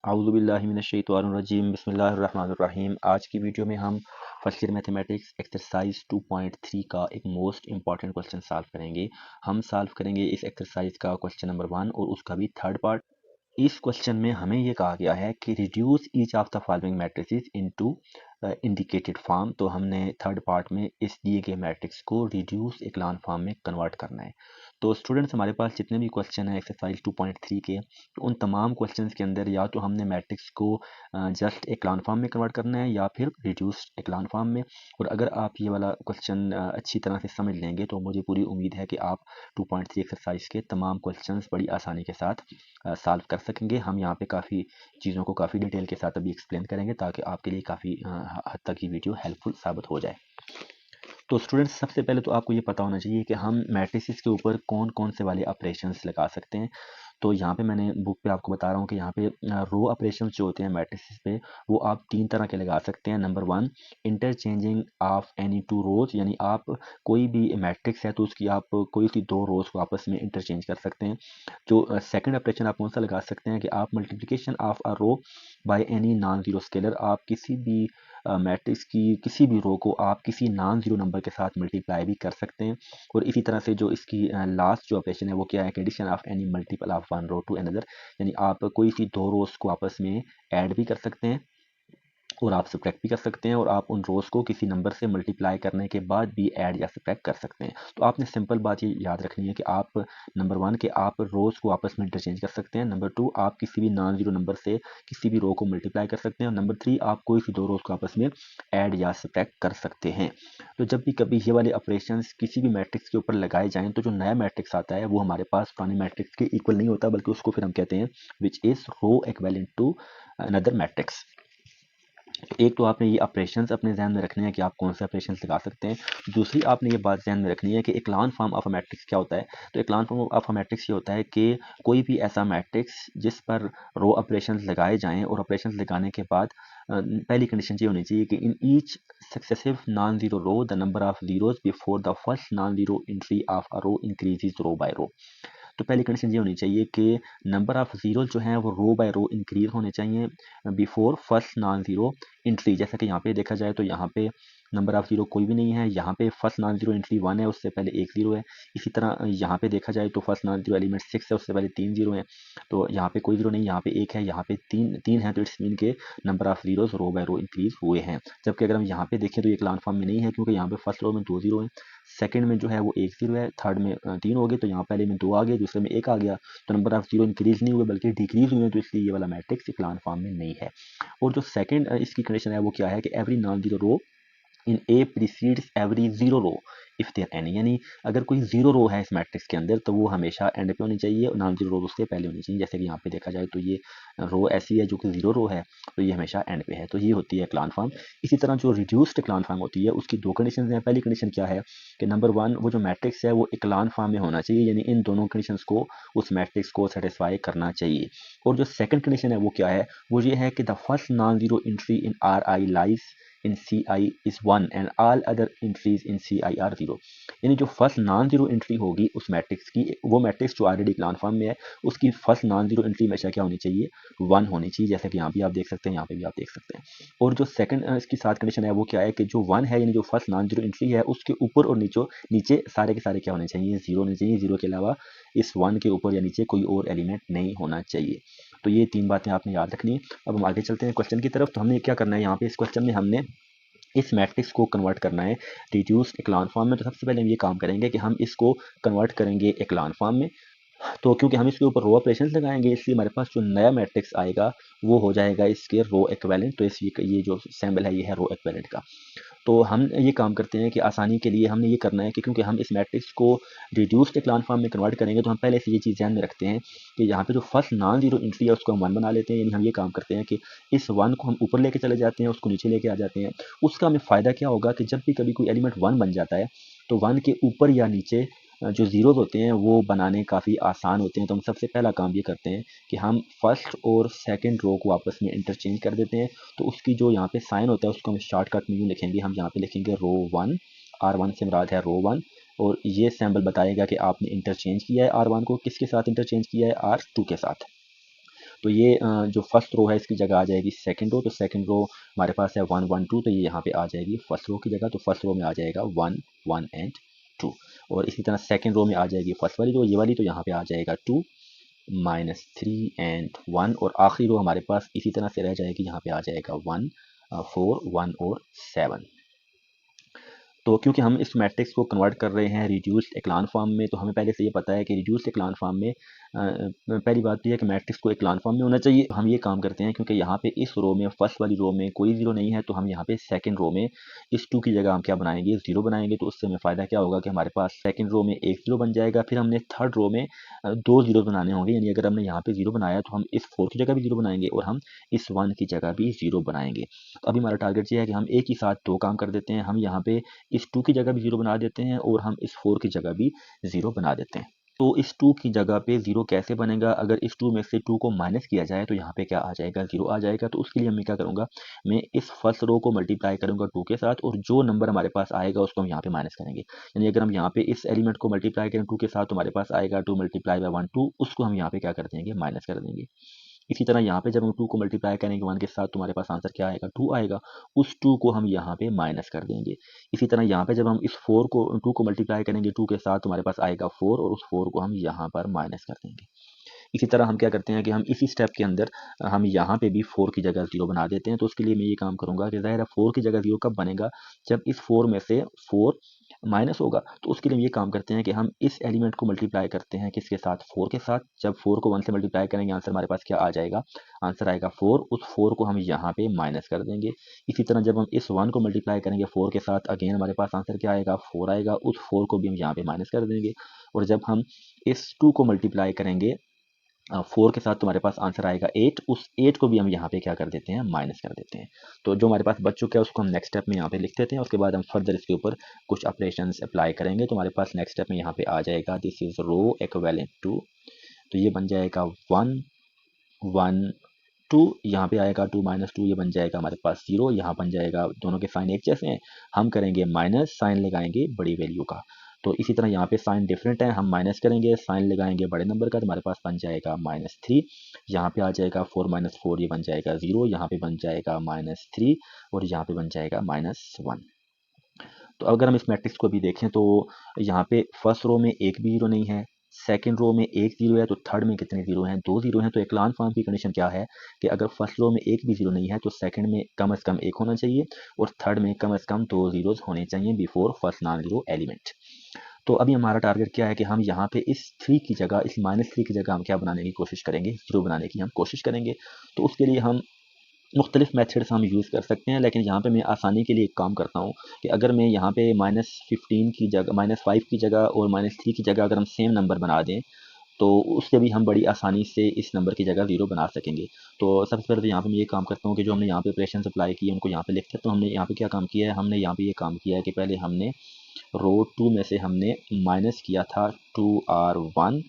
आऊज़ुबिल्लाहिमिनश्शैतानिर्रजीम बिस्मिल्लाहिर्रहमानिर्रहीम। आज की वीडियो में हम फर्स्ट ईयर मैथमेटिक्स एक्सरसाइज 2.3 का एक मोस्ट इंपॉर्टेंट क्वेश्चन सॉल्व करेंगे। हम सॉल्व करेंगे इस एक्सरसाइज का क्वेश्चन नंबर 1 और उसका भी थर्ड पार्ट। इस क्वेश्चन में हमें ये कहा गया है कि reduce each of the following matrices into indicated form. तो हमने थर्ड पार्ट में इस दिए गए मैट्रिक्स को रिड्यूस इक्लान फॉर्म में कन्वर्ट करना है। तो स्टूडेंट्स, हमारे पास जितने भी क्वेश्चन हैं एक्सरसाइज 2.3 के, तो उन तमाम क्वेश्चंस के अंदर या तो हमने मैट्रिक्स को जस्ट इक्लान फॉर्म में कन्वर्ट करना है या फिर रिड्यूस इक्लान फॉर्म में। और अगर आप ये वाला क्वेश्चन अच्छी तरह से समझ लेंगे तो मुझे पूरी उम्मीद है कि आप 2.3 एक्सरसाइज के तमाम क्वेश्चंस बड़ी आसानी के साथ सॉल्व कर सकेंगे। हम यहाँ पे काफ़ी चीज़ों को काफ़ी डिटेल के साथ अभी एक्सप्लेन करेंगे ताकि आपके लिए काफ़ी हद तक ये वीडियो हेल्पफुल साबित हो जाए। तो स्टूडेंट्स, सबसे पहले तो आपको ये पता होना चाहिए कि हम मैट्रिसेस के ऊपर कौन कौन से वाले ऑपरेशंस लगा सकते हैं। तो यहाँ पे मैंने बुक पे आपको बता रहा हूँ कि यहाँ पे रो ऑपरेशंस जो होते हैं मैट्रिसेस पे, वो आप 3 तरह के लगा सकते हैं। नंबर 1, इंटरचेंजिंग ऑफ एनी 2 रोज, यानी आप कोई भी मैट्रिक्स है तो उसकी आप कोई सी 2 रोज को आपस में इंटरचेंज कर सकते हैं। जो सेकंड ऑपरेशन आप कौन सा लगा सकते हैं कि आप multiplication of a row by any non zero scalar, आप किसी भी मैट्रिक्स की किसी भी रो को आप किसी नॉन जीरो नंबर के साथ मल्टीप्लाई भी कर सकते हैं। और इसी तरह से जो इसकी लास्ट जो ऑपरेशन है वो क्या है कि addition of any multiple of one row to another, यानी आप कोई सी 2 रोज को आपस में ऐड भी कर सकते हैं और आप सब्ट्रैक्ट भी कर सकते हैं, और आप उन रोज़ को किसी नंबर से मल्टीप्लाई करने के बाद भी ऐड या सब्ट्रैक्ट कर सकते हैं। तो आपने सिंपल बात ये याद रखनी है कि आप नंबर 1 के आप रोज़ को आपस में इंटरचेंज कर सकते हैं। नंबर 2, आप किसी भी नॉन जीरो नंबर से किसी भी रो को मल्टीप्लाई कर सकते हैं। और नंबर 3, आप कोई सी 2 रोज़ को आपस में ऐड या सब्ट्रैक्ट कर सकते हैं। तो जब भी कभी ये वाले ऑपरेशंस किसी भी मैट्रिक्स के ऊपर लगाए जाएँ तो जो नया मैट्रिक्स आता है वो हमारे पास पुराने मैट्रिक्स के इक्वल नहीं होता, बल्कि उसको फिर हम कहते हैं which is row equivalent to another matrix. एक तो आपने ये ऑपरेशंस अपने ध्यान में रखने हैं कि आप कौन से ऑपरेशंस लगा सकते हैं। दूसरी आपने ये बात ध्यान में रखनी है कि इक्लान फॉर्म ऑफ अ मैट्रिक्स क्या होता है। तो इक्लान फॉर्म ऑफ अ मैट्रिक्स ये होता है कि कोई भी ऐसा मैट्रिक्स जिस पर रो ऑपरेशंस लगाए जाएं, और ऑपरेशंस लगाने के बाद पहली कंडीशन ये होनी चाहिए कि in each successive non zero row the number of zeros before the first non zero entry of a row increases row by row. तो पहली कंडीशन ये होनी चाहिए कि नंबर ऑफ जीरो जो हैं वो रो बाय रो इंक्रीज होने चाहिए before first non zero entry. जैसा कि यहाँ पे देखा जाए तो यहाँ पे नंबर ऑफ जीरो कोई भी नहीं है, यहाँ पे फर्स्ट नॉन जीरो एंट्री 1 है, उससे पहले एक जीरो है। इसी तरह यहाँ पे देखा जाए तो फर्स्ट नॉन जीरो एलिमेंट 6 है, उससे पहले 3 जीरो है। तो यहाँ पे कोई जीरो नहीं, यहाँ पे एक है, यहाँ पे तीन है, तो इट्स मीन के number of zeros row by row increase हुए हैं। जबकि अगर हम यहाँ पे देखें तो ये इक्लान फॉर्म में नहीं है, क्योंकि यहाँ पे फर्स्ट रो में 2 जीरो है, सेकंड में जो है वो एक जीरो है, थर्ड में 3 हो गए, तो यहाँ पहले में 2 आ गए, दूसरे में 1 आ गया। तो नंबर ऑफ जीरो इंक्रीज नहीं हुए बल्कि डिक्रीज हुए, तो इसलिए ये वाला मैट्रिक्स इक्लान फॉर्म में नहीं है। और जो सेकंड इसकी कंडीशन है वो क्या है कि every non zero row in A precedes every zero row if there any, यानी अगर कोई जीरो रो है इस मैट्रिक्स के अंदर तो वो हमेशा एंड पे होनी चाहिए और नॉन जीरो रो उससे पहले होनी चाहिए। जैसे कि यहाँ पे देखा जाए तो ये रो ऐसी है जो कि जीरो रो है, तो ये हमेशा एंड पे है, तो ये होती है इक्लान फॉर्म। इसी तरह जो रिड्यूस्ड इक्लान फॉर्म होती है उसकी 2 कंडीशन हैं। पहली कंडीशन क्या है कि नंबर 1, वो जो मैट्रिक्स है वो इक्लान फॉर्म में होना चाहिए, यानी इन दोनों कंडीशन को उस मैट्रिक्स को सेटिस्फाई करना चाहिए। और जो सेकंड कंडीशन है वो क्या है, वो ये है कि the first non zero entry in R I lies in C I is 1 and all other entries in C I are 0। यानी जो फर्स्ट नॉन जीरो एंट्री होगी उस मैट्रिक्स की, वो मैट्रिक्स जो ऑलरेडी इक्लान फॉर्म में है, उसकी फर्स्ट नॉन जीरो एंट्री हमेशा क्या होनी चाहिए, 1 होनी चाहिए। जैसे कि यहाँ भी आप देख सकते हैं, यहाँ पे भी आप देख सकते हैं। और जो सेकंड इसकी साथ कंडीशन है वो क्या है कि जो 1 है, यानी जो फर्स्ट नॉन जीरो एंट्री है, उसके ऊपर और नीचे सारे के सारे क्या होने चाहिए, 0 होने चाहिए। 0 के अलावा इस 1 के ऊपर या नीचे कोई और एलिमेंट नहीं होना चाहिए। तो ये 3 बातें आपने याद रखनी है। अब हम आगे चलते हैं क्वेश्चन की तरफ। तो हमने क्या करना है यहाँ पे, इस क्वेश्चन में हमने इस मैट्रिक्स को कन्वर्ट करना है रिड्यूस इक्लान फॉर्म में। तो सबसे पहले हम ये काम करेंगे कि हम इसको कन्वर्ट करेंगे इक्लान फॉर्म में। तो क्योंकि हम इसके ऊपर रो ऑपरेशंस लगाएंगे, इसलिए हमारे पास जो नया मैट्रिक्स आएगा वो हो जाएगा इसके रो इक्विवेलेंट। तो ये जो सिंबल है ये है रो इक्विवेलेंट का। तो हम ये काम करते हैं कि आसानी के लिए हमने ये करना है कि क्योंकि हम इस मैट्रिक्स को रिड्यूस्ड इक्लान फॉर्म में कन्वर्ट करेंगे, तो हम पहले से ये चीज़ ध्यान में रखते हैं कि यहाँ पे जो फर्स्ट नॉन जीरो एंट्री है उसको हम 1 बना लेते हैं। यानी हम ये काम करते हैं कि इस 1 को हम ऊपर लेके चले जाते हैं, उसको नीचे लेके आ जाते हैं। उसका हमें फ़ायदा क्या होगा कि जब भी कभी कोई एलिमेंट 1 बन जाता है तो 1 के ऊपर या नीचे जो ज़ीरोज़ होते हैं वो बनाने काफ़ी आसान होते हैं। तो हम सबसे पहला काम ये करते हैं कि हम फर्स्ट और सेकंड रो को आपस में इंटरचेंज कर देते हैं। तो उसकी जो यहाँ पे साइन होता है उसको हम शॉर्टकट में यूँ लिखेंगे, हम यहाँ पे लिखेंगे रो 1, R1 से मुराद है रो 1, और ये सिंबल बताएगा कि आपने इंटरचेंज किया है R1 को किसके साथ इंटरचेंज किया है, R2 के साथ। तो ये जो फर्स्ट रो है इसकी जगह आ जाएगी सेकंड रो, तो सेकंड रो हमारे पास है 1 1 2, तो ये यहाँ पे आ जाएगी फर्स्ट रो की जगह, तो फर्स्ट रो में आ जाएगा 1 1 एंड 2। और इसी तरह सेकंड रो में आ जाएगी फर्स्ट वाली रो, ये वाली, तो यहाँ पे आ जाएगा 2 -3 एंड 1। और आखिरी रो हमारे पास इसी तरह से रह जाएगी, यहाँ पे आ जाएगा 1 4 1 और 7। तो क्योंकि हम इस मैट्रिक्स को कन्वर्ट कर रहे हैं रिड्यूस्ड एक्लान फॉर्म में, तो हमें पहले से ये पता है कि रिड्यूस्ड एक्लान फॉर्म में पहली बात तो यह है कि मैट्रिक्स को एक्लान फॉर्म में होना चाहिए। हम ये काम करते हैं क्योंकि यहाँ पे इस रो में फर्स्ट वाली रो में कोई जीरो नहीं है, तो हम यहाँ पे सेकंड रो में इस 2 की जगह हम क्या बनाएंगे, जीरो बनाएंगे। तो उससे हमें फ़ायदा क्या होगा कि हमारे पास सेकंड रो में एक जीरो बन जाएगा। फिर हमने थर्ड रो में 2 जीरो बनाने होंगे, यानी अगर हमने यहाँ पे जीरो बनाया तो हम इस 4 की जगह भी जीरो बनाएंगे और हम इस 1 की जगह भी जीरो बनाएंगे। तो अभी हमारा टारगेट ये है कि हम एक ही साथ 2 काम कर देते हैं। हम यहाँ पे इस 2 की जगह भी जीरो बना देते हैं और हम इस 4 की जगह भी जीरो बना देते हैं। तो इस 2 की जगह पे जीरो कैसे बनेगा, अगर इस 2 में से 2 को माइनस किया जाए तो यहाँ पे क्या आ जाएगा, जीरो आ जाएगा। तो उसके लिए मैं क्या करूँगा, मैं इस फर्स्ट रो को मल्टीप्लाई करूँगा 2 के साथ और जो नंबर हमारे पास आएगा उसको हम यहाँ पे माइनस करेंगे। यानी अगर हम यहाँ पे इस एलिमेंट को मल्टीप्लाई करें 2 के साथ तो हमारे पास आएगा 2 मल्टीप्लाई बाय 1 2, उसको हम यहाँ पे क्या कर देंगे, माइनस कर देंगे। इसी तरह यहाँ पे जब हम 2 को मल्टीप्लाई करेंगे 1 के साथ तो हमारे पास आंसर क्या आएगा, 2 आएगा। उस 2 को हम यहाँ पे माइनस कर देंगे। इसी तरह यहाँ पे जब हम इस 2 को मल्टीप्लाई करेंगे 2 के साथ तो हमारे पास आएगा 4 और उस 4 को हम यहाँ पर माइनस कर देंगे। इसी तरह हम क्या करते हैं कि हम इसी स्टेप के अंदर हम यहाँ पे भी 4 की जगह 0 बना देते हैं। तो उसके लिए मैं ये काम करूँगा कि ज़ाहिर है 4 की जगह 0 कब बनेगा, जब इस 4 में से 4 माइनस होगा। तो उसके लिए हम ये काम करते हैं कि हम इस एलिमेंट को मल्टीप्लाई करते हैं किसके साथ, 4 के साथ। जब 4 को 1 से मल्टीप्लाई करेंगे आंसर हमारे पास क्या आ जाएगा, आंसर आएगा 4। उस 4 को हम यहाँ पे माइनस कर देंगे। इसी तरह जब हम इस 1 को मल्टीप्लाई करेंगे 4 के साथ, अगेन हमारे पास आंसर क्या आएगा, 4 आएगा। उस 4 को भी हम यहाँ पे माइनस कर देंगे। और जब हम इस 2 को मल्टीप्लाई करेंगे 4 के साथ तो हमारे पास आंसर आएगा 8। उस 8 को भी हम यहाँ पे क्या कर देते हैं, माइनस कर देते हैं। तो जो हमारे पास बच चुका है उसको हम नेक्स्ट स्टेप में यहाँ पे लिख देते हैं। उसके बाद हम फर्दर इसके ऊपर कुछ ऑपरेशंस अप्लाई करेंगे। तो हमारे पास नेक्स्ट स्टेप में यहाँ पे आ जाएगा this is row equivalent to, तो ये बन जाएगा 1 1 2, यहाँ पे आएगा 2 -2, ये बन जाएगा हमारे पास 0। यहाँ बन जाएगा, दोनों के साइन एक जैसे हैं, हम करेंगे माइनस, साइन लगाएंगे बड़ी वैल्यू का। तो इसी तरह यहाँ पे साइन डिफरेंट है, हम माइनस करेंगे, साइन लगाएंगे बड़े नंबर का, तो हमारे पास बन जाएगा -3। यहाँ पे आ जाएगा 4 -4, ये बन जाएगा 0। यहाँ पे बन जाएगा -3 और यहाँ पे बन जाएगा -1। तो अगर हम इस मैट्रिक्स को भी देखें तो यहाँ पे फर्स्ट रो में एक भी जीरो नहीं है, सेकंड रो में एक जीरो है, तो थर्ड में कितने जीरो हैं, 2 जीरो हैं। तो एक्लान फॉर्म की कंडीशन क्या है कि अगर फर्स्ट रो में एक भी जीरो नहीं है तो सेकंड में कम से कम एक होना चाहिए और थर्ड में कम से कम 2 जीरोज होने चाहिए before first non zero element. तो अभी हमारा टारगेट क्या है कि हम यहाँ पे इस 3 की जगह, इस -3 की जगह हम क्या बनाने की कोशिश करेंगे, जीरो बनाने की हम कोशिश करेंगे। तो उसके लिए हम मुख्तलिफ मेथड्स हम यूज़ कर सकते हैं, लेकिन यहाँ पे मैं आसानी के लिए एक काम करता हूँ कि अगर मैं यहाँ पे -15 की जगह, -5 की जगह और -3 की जगह अगर हम सेम नंबर बना दें तो उससे भी हम बड़ी आसानी से इस नंबर की जगह 0 बना सकेंगे। तो सबसे पहले तो यहाँ पे मैं ये काम करता हूँ कि जो हमने यहाँ पे ऑपरेशन अप्लाई किए उनको यहाँ पे लिखते हैं। तो हमने यहाँ पे क्या काम किया है, हमने यहाँ पे ये काम किया है कि पहले हमने रो 2 में से हमने माइनस किया था 2r1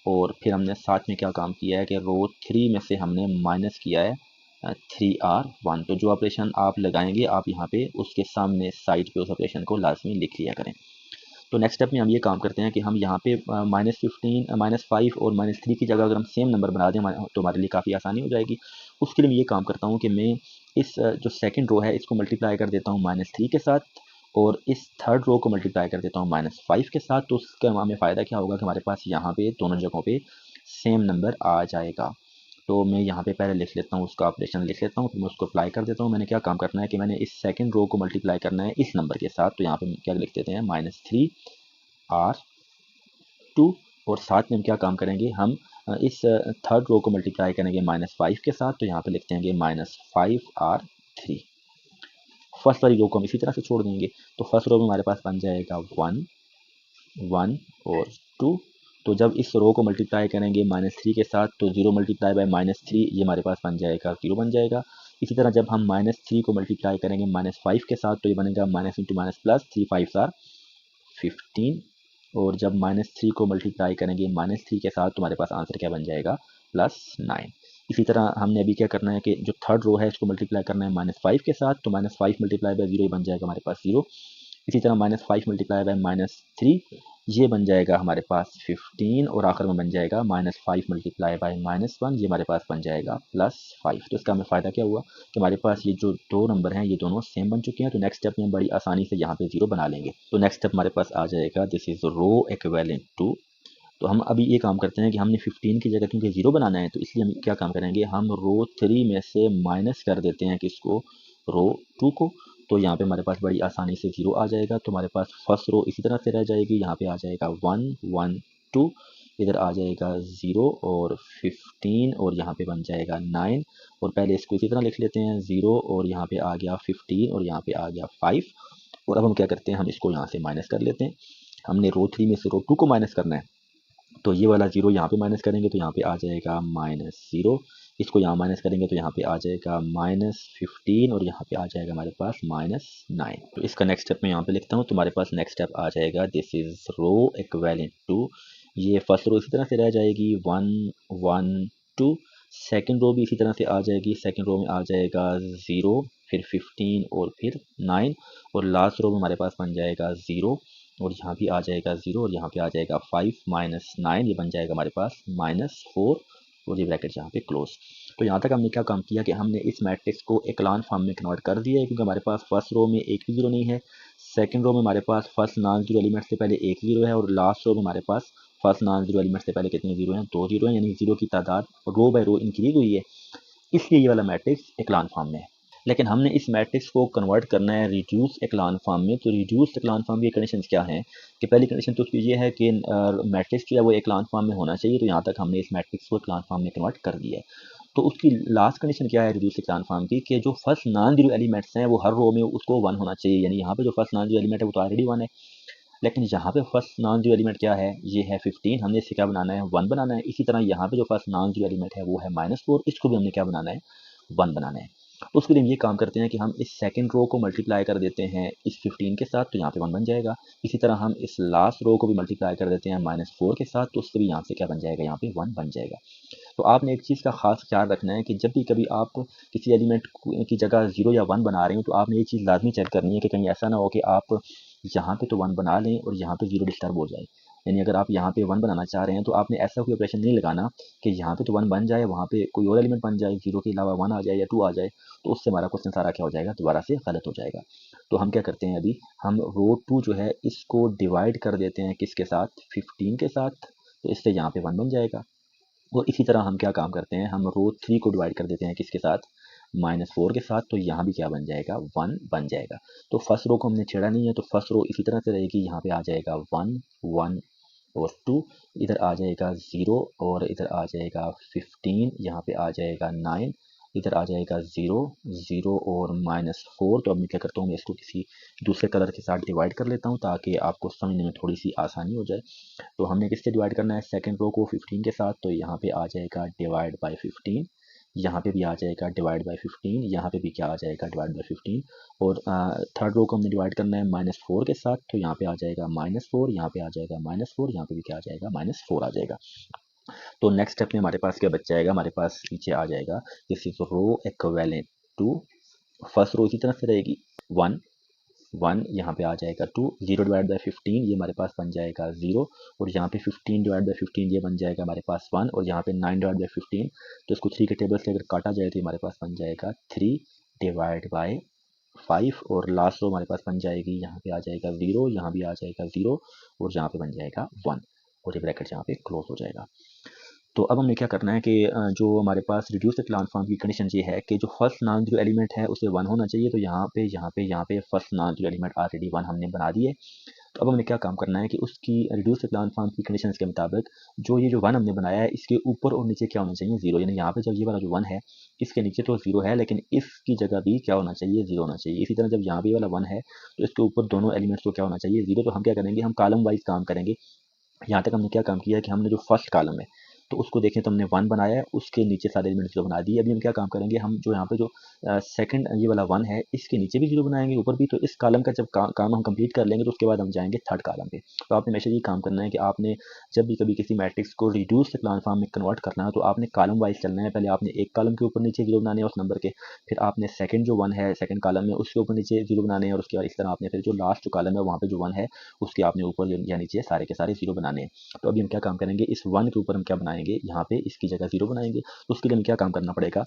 और फिर हमने साथ में क्या काम किया है कि रो 3 में से हमने माइनस किया है 3r1। तो जो ऑपरेशन आप लगाएंगे आप यहाँ पे उसके सामने साइड पे उस ऑपरेशन को लाजमी लिख लिया करें। तो नेक्स्ट स्टेप में हम ये काम करते हैं कि हम यहाँ पे -15 -5 और -3 की जगह अगर हम सेम नंबर बना दें तो हमारे लिए काफ़ी आसानी हो जाएगी। उसके लिए मैं ये काम करता हूँ कि मैं इस जो सेकंड रो है इसको मल्टीप्लाई कर देता हूँ -3 के साथ और इस थर्ड रो को मल्टीप्लाई कर देता हूँ -5 के साथ। तो उसका हमें फ़ायदा क्या होगा कि हमारे पास यहाँ पे दोनों जगहों पे सेम नंबर आ जाएगा। तो मैं यहाँ पे पहले लिख लेता हूँ, उसका ऑपरेशन लिख लेता हूँ, फिर मैं उसको अप्लाई कर देता हूँ। मैंने क्या काम करना है कि मैंने इस सेकंड रो को मल्टीप्लाई करना है इस नंबर के साथ। तो यहाँ पे क्या लिख देते हैं, -3r2 और साथ में हम क्या काम करेंगे, हम इस थर्ड रो को मल्टीप्लाई करेंगे -5 के साथ। तो यहाँ पे लिख देंगे -5r3। फर्स्ट वाली रो को हम इसी तरह से छोड़ देंगे। तो फर्स्ट रो में हमारे पास बन जाएगा 1 1 और 2। तो जब इस रो को मल्टीप्लाई करेंगे -3 के साथ तो 0 मल्टीप्लाई बाय -3 ये हमारे पास बन जाएगा 0 बन जाएगा। इसी तरह जब हम -3 को मल्टीप्लाई करेंगे -5 के साथ तो ये बनेगा minus into minus plus, 3 5 are 15। और जब -3 को मल्टीप्लाई करेंगे -3 के साथ तो हमारे पास आंसर क्या बन जाएगा, +9। इसी तरह हमने अभी क्या करना है कि जो थर्ड रो है इसको मल्टीप्लाई करना है -5 के साथ। तो -5 मल्टीप्लाई बाय 0 बन जाएगा हमारे पास 0। इसी तरह -5 मल्टीप्लाई बाय -3 ये बन जाएगा हमारे पास 15 और आखिर में बन जाएगा -5 मल्टीप्लाई बाय -1, ये हमारे पास बन जाएगा +5। तो इसका हमें फ़ायदा क्या हुआ कि हमारे पास ये जो दो नंबर हैं ये दोनों सेम बन चुके हैं। तो नेक्स्ट स्टेप में हम बड़ी आसानी से यहाँ पे 0 बना लेंगे। तो नेक्स्ट स्टेप हमारे पास आ जाएगा this is row equivalent to. तो हम अभी ये काम करते हैं कि हमने 15 की जगह क्योंकि 0 बनाना है, तो इसलिए हम क्या काम करेंगे, हम रो 3 में से माइनस कर देते हैं किसको, रो 2 को। तो यहाँ पे हमारे पास बड़ी आसानी से 0 आ जाएगा। तो हमारे पास फर्स्ट रो इसी तरह से रह जाएगी, यहाँ पे आ जाएगा 1 1 2, इधर आ जाएगा 0 और 15 और यहाँ पे बन जाएगा 9। और पहले इसको इसी तरह लिख लेते हैं 0 और यहाँ पे आ गया 15 और यहाँ पे आ गया 5। और अब हम क्या करते हैं, हम इसको यहाँ से माइनस कर लेते हैं। हमने रो 3 में से रो 2 को माइनस करना है, तो ये वाला 0 यहाँ पे माइनस करेंगे तो यहाँ पे आ जाएगा -0। इसको यहाँ माइनस करेंगे तो यहाँ पे आ जाएगा -15 और यहाँ पे आ जाएगा हमारे पास -9। तो इसका नेक्स्ट स्टेप मैं यहाँ पे लिखता हूँ। तो हमारे पास नेक्स्ट स्टेप आ जाएगा this is row equivalent to. ये फर्स्ट रो इसी तरह से रह जाएगी 1 1 2। सेकेंड रो भी इसी तरह से आ जाएगी, सेकेंड रो में आ जाएगा 0 फिर 15 और फिर 9। और लास्ट रो में हमारे पास बन जाएगा 0 और यहाँ भी आ जाएगा 0 और यहाँ पे आ जाएगा 5 -9, ये बन जाएगा हमारे पास -4 और ये ब्रैकेट यहाँ पे क्लोज। तो यहाँ तक हमने क्या काम किया कि हमने इस मैट्रिक्स को इक्लान फॉर्म में कन्वर्ट कर दिया है, क्योंकि हमारे पास फर्स्ट रो में एक भी 0 नहीं है, सेकंड रो में हमारे पास फर्स्ट नॉन जीरो एलिमेंट से पहले एक 0 है, और लास्ट रो में हमारे पास फर्स्ट नॉन जीरो एलिमेंट से पहले कितने 0 हैं, 2 0 हैं, यानी 0 की तादाद रो बाय रो इंक्रीज हुई है। इसलिए ये वाला मैट्रिक्स इक्लान फॉर्म में है। लेकिन हमने इस मैट्रिक्स को कन्वर्ट करना है रिड्यूस इक्लान फॉर्म में। तो रिड्यूस इक्लान फॉर्म की कंडीशंस क्या हैं कि पहली कंडीशन तो उसकी ये है कि मैट्रिक्स जो है वो इक्लान फॉर्म में होना चाहिए। तो यहाँ तक हमने इस मैट्रिक्स को इक्लान फॉर्म में कन्वर्ट कर दिया है। तो उसकी लास्ट कंडीशन क्या है रिड्यूस इक्लान फॉर्म की, कि जो फर्स्ट नॉन जीरो एलिमेंट्स हैं वो हर रो में उसको 1 होना चाहिए। यानी यहाँ पे जो फर्स्ट नॉन जीरो एलिमेंट है वो तो ऑलरेडी 1 है, लेकिन यहाँ पे फर्स्ट नॉन जीरो एलिमेंट क्या है, ये है 15, हमने इसे क्या बनाना है, 1 बनाना है। इसी तरह यहाँ पे जो फर्स्ट नॉन जीरो एलिमेंट है वो है -4, इसको भी हमने क्या बनाना है, 1 बनाना है। तो उसके लिए हम ये काम करते हैं कि हम इस सेकंड रो को मल्टीप्लाई कर देते हैं इस 15 के साथ, तो यहाँ पे 1 बन जाएगा। इसी तरह हम इस लास्ट रो को भी मल्टीप्लाई कर देते हैं -4 के साथ, तो उससे भी यहाँ से क्या बन जाएगा, यहाँ पे 1 बन जाएगा। तो आपने एक चीज़ का खास ख्याल रखना है कि जब भी कभी आप किसी एलिमेंट की जगह 0 या 1 बना रहे हो, तो आपने ये चीज़ लाजमी चेक करनी है कि कहीं ऐसा ना हो कि आप यहाँ पे तो 1 बना लें और यहाँ पे 0 डिस्टर्ब हो जाए। यानी अगर आप यहाँ पे 1 बनाना चाह रहे हैं तो आपने ऐसा कोई ऑपरेशन नहीं लगाना कि यहाँ पे तो 1 बन जाए, वहाँ पे कोई और एलिमेंट बन जाए, 0 के अलावा 1 आ जाए या 2 आ जाए, तो उससे हमारा क्वेश्चन सारा क्या हो जाएगा, दोबारा से गलत हो जाएगा। तो हम क्या करते हैं, अभी हम रो 2 जो है इसको डिवाइड कर देते हैं किसके साथ, 15 के साथ, तो इससे यहाँ पे 1 बन जाएगा। और इसी तरह हम क्या काम करते हैं, हम रो 3 को डिवाइड कर देते हैं किसके साथ, -4 के साथ, तो यहाँ भी क्या बन जाएगा, 1 बन जाएगा। तो फर्स्ट रो को हमने छेड़ा नहीं है, तो फर्स्ट रो इसी तरह से रहेगी, यहाँ पे आ जाएगा 1 1 और 2, इधर आ जाएगा 0 और इधर आ जाएगा 15, यहाँ पे आ जाएगा 9, इधर आ जाएगा 0 0 और -4। तो अब मैं क्या करता हूँ, मैं इसको किसी दूसरे कलर के साथ डिवाइड कर लेता हूँ ताकि आपको समझने में थोड़ी सी आसानी हो जाए। तो हमने किससे डिवाइड करना है, सेकंड रो को 15 के साथ, तो यहाँ पे आ जाएगा डिवाइड बाय 15, यहाँ पे भी आ जाएगा डिवाइड बाय 15, यहाँ पे भी क्या आ जाएगा, डिवाइड बाय 15। और थर्ड रो को हमने डिवाइड करना है -4 के साथ, तो यहाँ पे आ जाएगा -4, यहाँ पे आ जाएगा -4, यहाँ पे भी क्या आ जाएगा, -4 आ जाएगा। तो नेक्स्ट स्टेप में हमारे पास क्या बच जाएगा, हमारे पास नीचे आ जाएगा this is row equivalent to. First row इसी तरह से रहेगी 1 1, यहाँ पे आ जाएगा 2, 0 डिवाइड बाय 15, ये हमारे पास बन जाएगा 0, और यहाँ पे 15 डिवाइड बाय 15 ये बन जाएगा हमारे पास 1, और यहाँ पे 9 डिवाइड बाय 15, तो इसको 3 के टेबल से अगर काटा जाए तो हमारे पास बन जाएगा 3 डिवाइड बाय 5, और लास्ट रो हमारे पास बन जाएगी, यहाँ पे आ जाएगा 0, यहाँ भी आ जाएगा 0, और यहाँ पे बन जाएगा 1, और ये ब्रैकेट यहाँ पे क्लोज हो जाएगा। तो अब हमें क्या करना है कि जो हमारे पास रिड्यूस इक्लान फॉर्म की कंडीशन ये है कि जो फर्स्ट नॉन जीरो एलिमेंट है उसे 1 होना चाहिए। तो यहाँ पे first non zero element already 1 हमने बना दिए। तो अब हमें क्या काम करना है कि उसकी रिड्यूस इक्लान फॉर्म की कंडीशंस के मुताबिक जो ये जो 1 हमने बनाया है इसके ऊपर और नीचे क्या होना चाहिए, 0। यानी यहाँ पे जब ये वाला जो 1 है इसके नीचे तो 0 है, लेकिन इसकी जगह भी क्या होना चाहिए, 0 होना चाहिए। इसी तरह जब यहाँ पे ये वाला 1 है तो इसके ऊपर दोनों एलिमेंट्स को क्या होना चाहिए, 0। तो हम क्या करेंगे, हम कॉलम वाइज काम करेंगे। यहाँ तक हमने क्या काम किया है कि हमने जो फर्स्ट कॉलम है तो उसको देखें तो हमने 1 बनाया है, उसके नीचे सारे एलिमेंट 0 बना दिए। अभी हम क्या काम करेंगे, हम जो यहाँ पे जो सेकंड ये वाला 1 है, इसके नीचे भी 0 बनाएंगे, ऊपर भी। तो इस कॉलम का जब काम हम कंप्लीट कर लेंगे तो उसके बाद हम जाएंगे थर्ड कॉलम पे। तो आपने हमेशा ये काम करना है कि आपने जब भी कभी किसी मैट्रिक्स को रिड्यूस इक्लान फॉर्म में कन्वर्ट करना है तो आपने कॉलम वाइज चलना है। पहले आपने एक कॉलम के ऊपर नीचे 0 बनाने हैं उस नंबर के, फिर आपने सेकंड जो 1 है सेकंड कॉलम में उसके ऊपर नीचे 0 बनाने हैं, और उसके बाद इस तरह आपने फिर जो लास्ट कॉलम है वहाँ पे जो 1 है उसके आपने ऊपर या नीचे सारे के सारे 0 बनाने हैं। तो अभी हम क्या काम करेंगे, इस 1 के ऊपर हम क्या बनाएंगे, यहाँ पे इसकी जगह 0 बनाएंगे। तो उसके लिए हमें क्या काम करना पड़ेगा,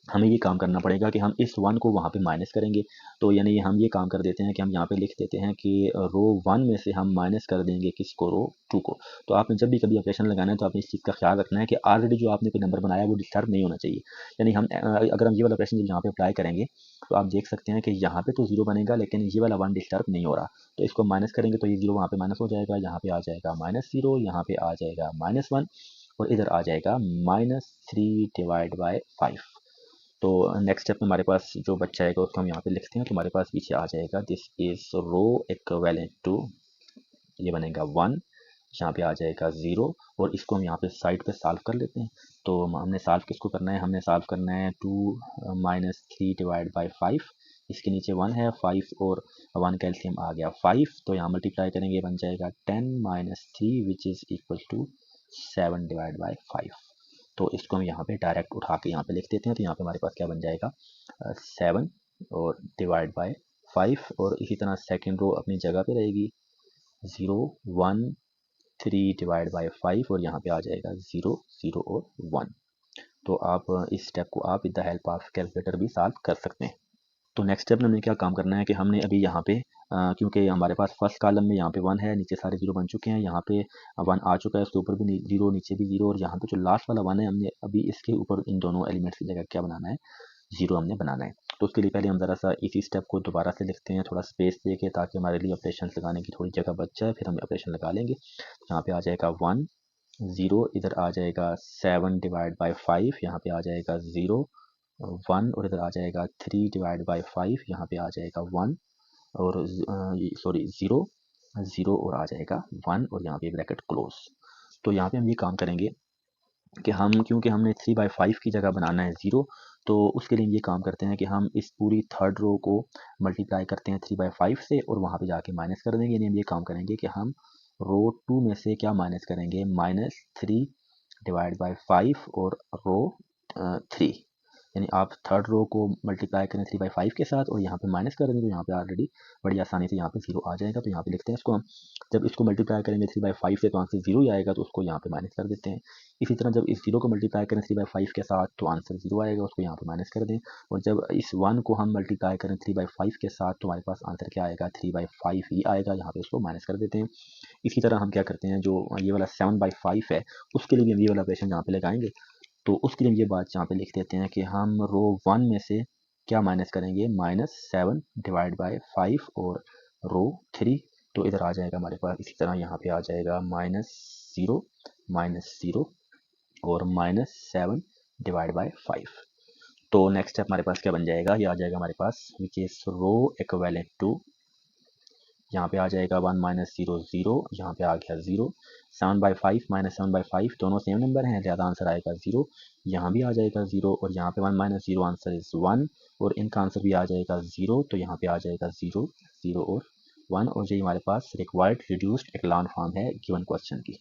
हमें ये काम करना पड़ेगा कि हम इस 1 को वहाँ पे माइनस करेंगे। तो यानी हम ये काम कर देते हैं कि हम यहाँ पे लिख देते हैं कि रो 1 में से हम माइनस कर देंगे किसको, रो 2 को। तो आपने जब भी कभी ऑपरेशन लगाना है तो आपने इस चीज़ का ख्याल रखना है कि ऑलरेडी जो आपने कोई नंबर बनाया वो डिस्टर्ब नहीं होना चाहिए। यानी हम अगर हम ये वाला ऑपरेशन जब यहाँ पे अप्लाई करेंगे तो आप देख सकते हैं कि यहाँ पे तो 0 बनेगा लेकिन ये वाला 1 डिस्टर्ब नहीं हो रहा। तो इसको माइनस करेंगे तो ये 0 वहाँ पे माइनस हो जाएगा, यहाँ पे आ जाएगा -0, यहाँ पे आ जाएगा -1 और इधर आ जाएगा -3/5। तो नेक्स्ट स्टेप में हमारे पास जो बच्चा आएगा उसको हम यहाँ पे लिखते हैं। तो हमारे पास पीछे आ जाएगा this is row equivalent to, ये बनेगा 1, यहाँ पे आ जाएगा 0 और इसको हम यहाँ पे साइड पे सॉल्व कर लेते हैं। तो हमने सॉल्व किसको करना है, हमने सॉल्व करना है 2 -3/5। इसके नीचे 1 है, 5 और 1 का एलसीएम आ गया 5। तो यहाँ मल्टीप्लाई करेंगे बन जाएगा 10 - 3 विच इज़ इक्वल टू 7/5। तो इसको हम यहाँ पे डायरेक्ट उठा के यहाँ पे लिख देते हैं। तो यहाँ पे हमारे पास क्या बन जाएगा 7 और डिवाइड बाय 5, और इसी तरह सेकेंड रो अपनी जगह पे रहेगी 0 1 3 डिवाइड बाय 5 और यहाँ पे आ जाएगा 0 0 और 1। तो आप इस स्टेप को आप with the help of calculator भी सॉल्व कर सकते हैं। तो नेक्स्ट स्टेप में हमें क्या काम करना है कि हमने अभी यहाँ पे क्योंकि हमारे पास फर्स्ट कॉलम में यहाँ पे 1 है, नीचे सारे 0 बन चुके हैं, यहाँ पे 1 आ चुका है, उसके ऊपर भी 0, नीचे भी 0, और यहाँ पे जो लास्ट वाला 1 है हमने अभी इसके ऊपर इन दोनों एलिमेंट्स की जगह क्या बनाना है, 0 हमने बनाना है। तो उसके लिए पहले हम ज़रा सा इसी स्टेप को दोबारा से लिखते हैं, थोड़ा स्पेस देके, ताकि हमारे लिए ऑपरेशन लगाने की थोड़ी जगह बच जाए, फिर हम ऑपरेशन लगा लेंगे। यहाँ पे आ जाएगा 1 0, इधर आ जाएगा 7 डिवाइड बाई 5, यहाँ पे आ जाएगा 0 1, और इधर आ जाएगा 3 डिवाइड बाई 5, यहाँ पे आ जाएगा 1 और सॉरी 0 0 और आ जाएगा 1 और यहाँ पे ब्रैकेट क्लोज। तो यहाँ पे हम ये काम करेंगे कि हम, क्योंकि हमने 3/5 की जगह बनाना है 0, तो उसके लिए हम ये काम करते हैं कि हम इस पूरी थर्ड रो को मल्टीप्लाई करते हैं 3/5 से और वहाँ पे जाके माइनस कर देंगे। यानी हम ये काम करेंगे कि हम रो 2 में से क्या माइनस करेंगे, -3 डिवाइड बाय 5 और रो 3। यानी आप थर्ड रो को मल्टीप्लाई करें 3/5 के साथ और यहाँ पे माइनस कर देंगे, तो यहाँ पे ऑलरेडी बड़ी आसानी से यहाँ पे 0 आ जाएगा। तो यहाँ पे लिखते हैं इसको हम, जब इसको मल्टीप्लाई करेंगे 3/5 से तो आंसर 0 ही आएगा, तो उसको यहाँ पे माइनस कर देते हैं। इसी तरह जब इस 0 को मल्टीप्लाई करें 3/5 के साथ तो आंसर 0 आएगा, उसको यहाँ पे माइनस कर दें। और जब इस 1 को हम मल्टीप्लाई करें 3/5 के साथ तो हमारे पास आंसर क्या आएगा, 3/5 ही आएगा, यहाँ पे उसको माइनस कर देते हैं। इसी तरह हम क्या करते हैं, जो ये वाला 7/5 है उसके लिए भी हम ये वाला ऑपरेशन यहाँ पे लगाएंगे। तो उसके लिए हम ये बात यहाँ पे लिख देते हैं कि हम रो 1 में से क्या माइनस करेंगे, -7 डिवाइड बाय 5 और रो 3। तो इधर आ जाएगा हमारे पास, इसी तरह यहाँ पे आ जाएगा -0 -0 और -7 डिवाइड बाय 5। तो नेक्स्ट स्टेप हमारे पास क्या बन जाएगा, ये आ जाएगा हमारे पास which is row equivalent to, यहाँ पे आ जाएगा 1 -0 0, यहाँ पे आ गया 0, 7/5 -7/5 दोनों सेम नंबर हैं, ज़्यादा आंसर आएगा 0, यहाँ भी आ जाएगा 0 और यहाँ पे 1 -0 आंसर इज 1 और इनका आंसर भी आ जाएगा 0, तो यहाँ पे आ जाएगा 0 0 और 1, और ये हमारे पास रिक्वायर्ड रिड्यूस्ड एक्लान फॉर्म है गिवन क्वेश्चन की।